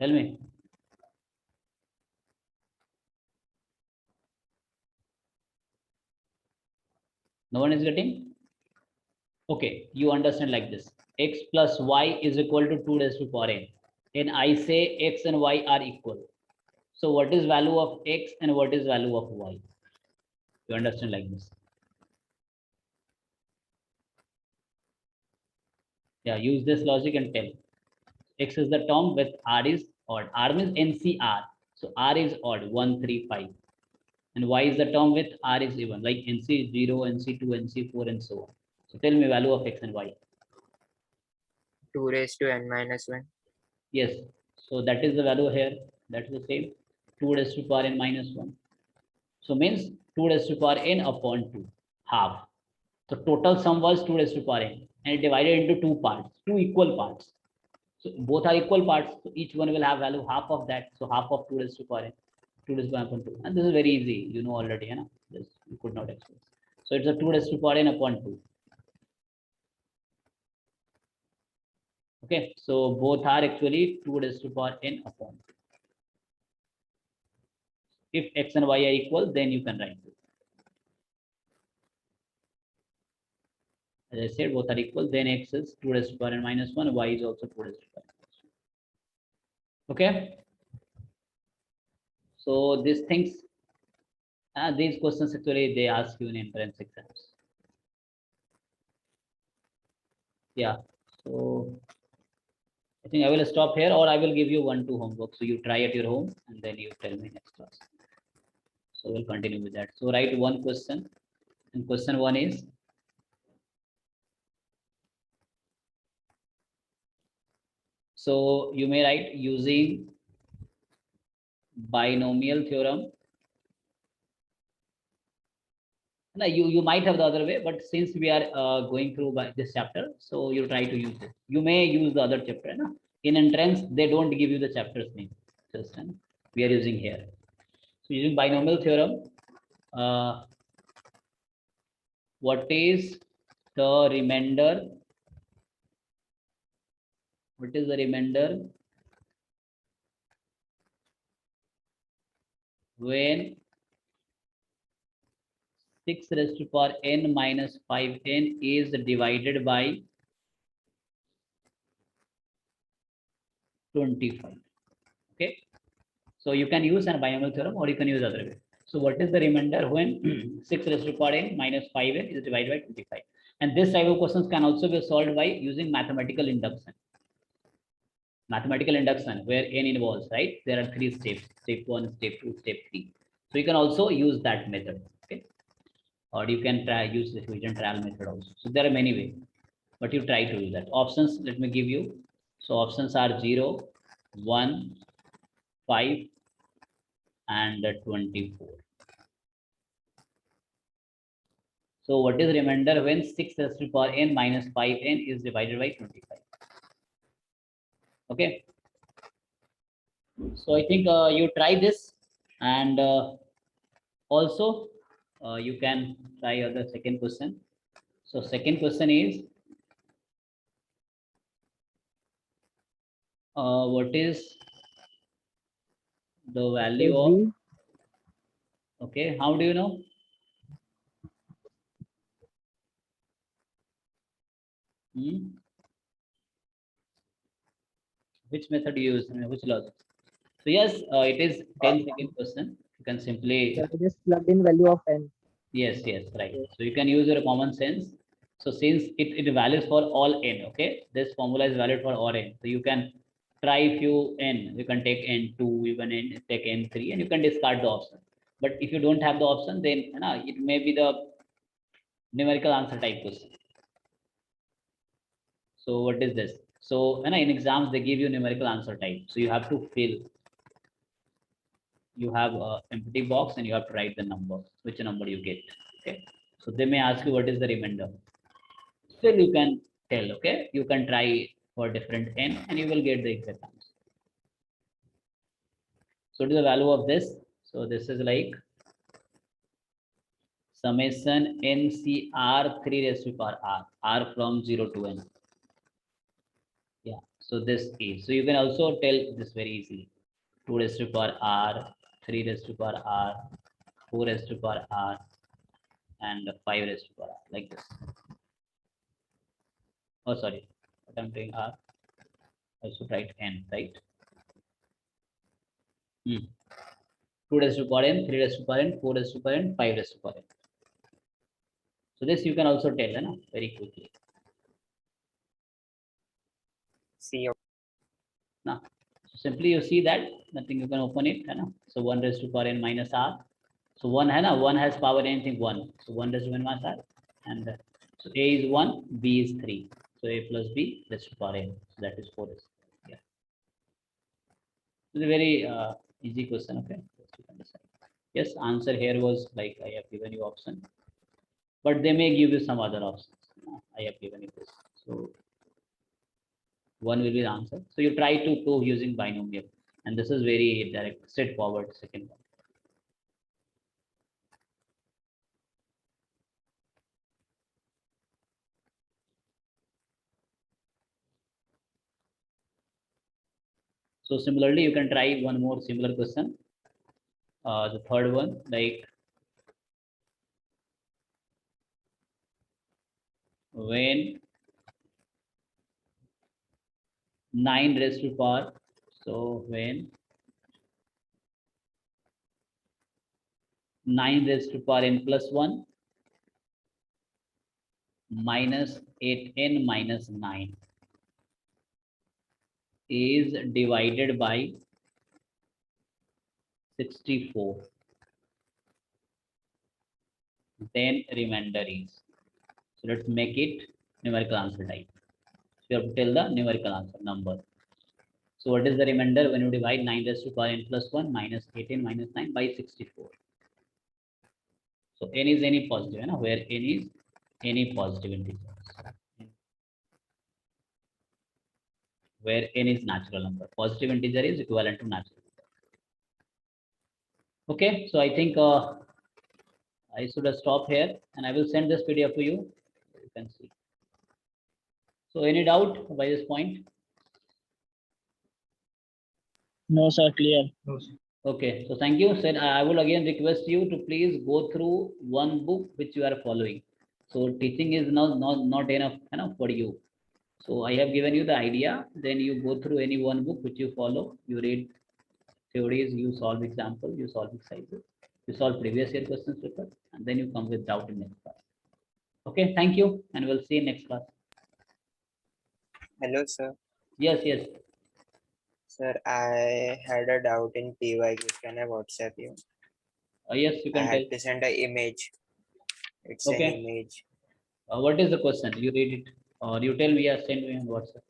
Speaker 1: Tell me. No one is getting? Okay, you understand like this. X plus y is equal to 2 raised to power n. And I say x and y are equal. So what is value of x and what is value of y? You understand like this. Yeah, use this logic and tell. X is the term with R is odd. R means NCR. So R is odd, 1, 3, 5. And Y is the term with R is even, like NC0, NC2, NC4, and so on. So tell me value of X and Y.
Speaker 2: 2 raised to n minus 1.
Speaker 1: Yes. So that is the value here. That's the same. 2 raised to power n minus 1. So means 2 raised to power n upon 2, half. So total sum was 2 raised to power n. And it divided into two parts, two equal parts. So both are equal parts. So each one will have value half of that. So half of 2 raised to power n, 2 raised to power n upon 2. And this is very easy. You know already, you know. This you could not express. So it's a 2 raised to power n upon 2. Okay. So both are actually 2 raised to power n upon 2. If x and y are equal, then you can write this. As I said, both are equal. Then x is 2 raised to power n minus 1. Y is also 2 raised to power n minus 1. Okay. So these things, these questions actually they ask you in entrance exams. Yeah. So I think I will stop here, or I will give you 1, 2 homework. So you try at your home and then you tell me next class. So we'll continue with that. So write one question, and question 1 is, so you may write using binomial theorem. No, you might have the other way, but since we are going through by this chapter, so you try to use it. You may use the other chapter. No? In entrance, they don't give you the chapter's name. Just we are using here. So using binomial theorem, what is the remainder? What is the remainder when 6 raised to power n minus 5n is divided by 25? Okay. So you can use an binomial theorem or you can use other way. So what is the remainder when 6 raised to power n minus 5n is divided by 25? And this type of questions can also be solved by using mathematical induction. Mathematical induction where n involves, right? There are 3 steps: step 1, step 2, step 3. So you can also use that method. Okay. Or you can try use the Eugen trial method also. So there are many ways, but you try to use that. Options, let me give you. So options are 0, 1, 5, and 24. So what is remainder when 6 raised to power n minus 5n is divided by 25? Okay. So I think you try this, and also you can try the second question. So second question is, what is the value of, okay, how do you know? Which method you use, which logic? So yes, it is 10-second question. You can simply,
Speaker 5: So I just plugged in value of n.
Speaker 1: yes, right. So you can use your common sense. So since it values for all n, okay, this formula is valid for all n. So you can try few n, you can take n2, you can take n3, and you can discard the option. But if you don't have the option, then it may be the numerical answer type question. So what is this? So in exams, they give you numerical answer type. So you have to fill. You have a empty box and you have to write the number, which number you get. Okay. So they may ask you what is the remainder. Still you can tell, okay, you can try for different n and you will get the exact answer. So what is the value of this? So this is like summation NCR 3 raised to power r from 0 to n. Yeah, so this is, so you can also tell this very easily. 2 raised to power r, 3 raised to power r, 4 raised to power r, and 5 raised to power r, like this. Oh, sorry, what I'm doing r, I should write n, right? 2 raised to power n, 3 raised to power n, 4 raised to power n, 5 raised to power n. So this you can also tell, very quickly.
Speaker 2: C.
Speaker 1: Now, so simply you see that nothing, you can open it, so 1 raised to power n minus r. So 1 1 has power anything 1. So 1 raised to n minus r, and so a is 1, b is 3. So a plus b raised to power n. So that is 4. Yeah. It's a very easy question. Okay. Yes, answer here was like I have given you option, but they may give you some other options. I have given you this. So one will be the answer. So you try to prove using binomial, and this is very direct, straightforward. Second one. So similarly, you can try one more similar question. The third one, like when 9 raised to power, so when 9 raised to power n plus 1 minus 8n minus 9 is divided by 64, then remainder is. So let's make it numerical answer type. So you have to tell the numerical answer number. So what is the remainder when you divide 9 raised to power n plus 1 minus 18 minus 9 by 64? So n is any positive, where n is any positive integer, where n is natural number. Positive integer is equivalent to natural number. Okay, so I think I should stop here, and I will send this PDF to you. You can see. So any doubt by this point?
Speaker 4: No, sir, clear.
Speaker 3: No, sir.
Speaker 1: Okay, so thank you. Sir, I will again request you to please go through one book which you are following. So teaching is not enough for you. So I have given you the idea. Then you go through any one book which you follow. You read theories, you solve example, you solve exercises, you solve previous year questions paper, and then you come with doubt in next class. Okay, thank you, and we'll see you next class.
Speaker 2: Hello, sir.
Speaker 1: Yes.
Speaker 2: Sir, I had a doubt in PYQ. Can I WhatsApp you?
Speaker 1: Yes, you
Speaker 2: I
Speaker 1: can tell.
Speaker 2: had to send an image. It's
Speaker 1: Okay.
Speaker 2: an image.
Speaker 1: What is the question? You read it, or you tell me. Yes, send me on WhatsApp.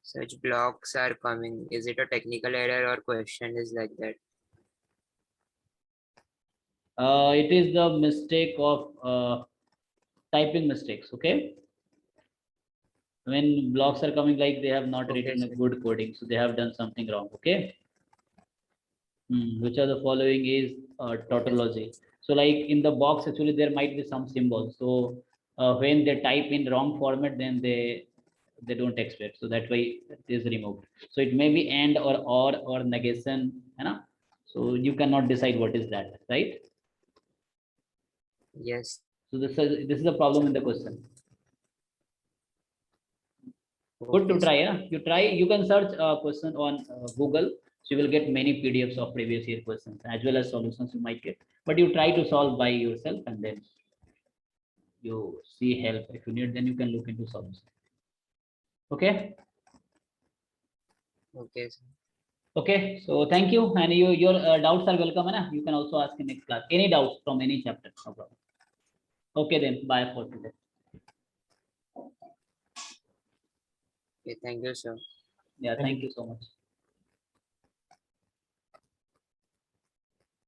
Speaker 2: Such blocks are coming. Is it a technical error or question is like that?
Speaker 1: It is the mistake of typing mistakes. Okay. When blocks are coming, like they have not
Speaker 2: Okay,
Speaker 1: written a
Speaker 2: sir.
Speaker 1: good coding, so they have done something wrong. Okay. Which of the following is tautology? So like in the box, actually there might be some symbols. So when they type in wrong format, then they don't expect. So that way it is removed. So it may be and or negation, you know. So you cannot decide what is that, right?
Speaker 2: Yes.
Speaker 1: So this is a problem in the question. Good to
Speaker 2: Okay, sir.
Speaker 1: try, yeah. You try. You can search a question on Google. So you will get many PDFs of previous year questions as well as solutions you might get. But you try to solve by yourself, and then you see help. If you need, then you can look into solution. Okay.
Speaker 2: Okay, sir.
Speaker 1: Okay. So thank you, and your doubts are welcome, na? You can also ask in next class. Any doubts from any chapter? No problem. Okay, then bye for today.
Speaker 2: Okay, thank you, sir.
Speaker 1: Yeah,
Speaker 3: Thank
Speaker 1: thank you so much.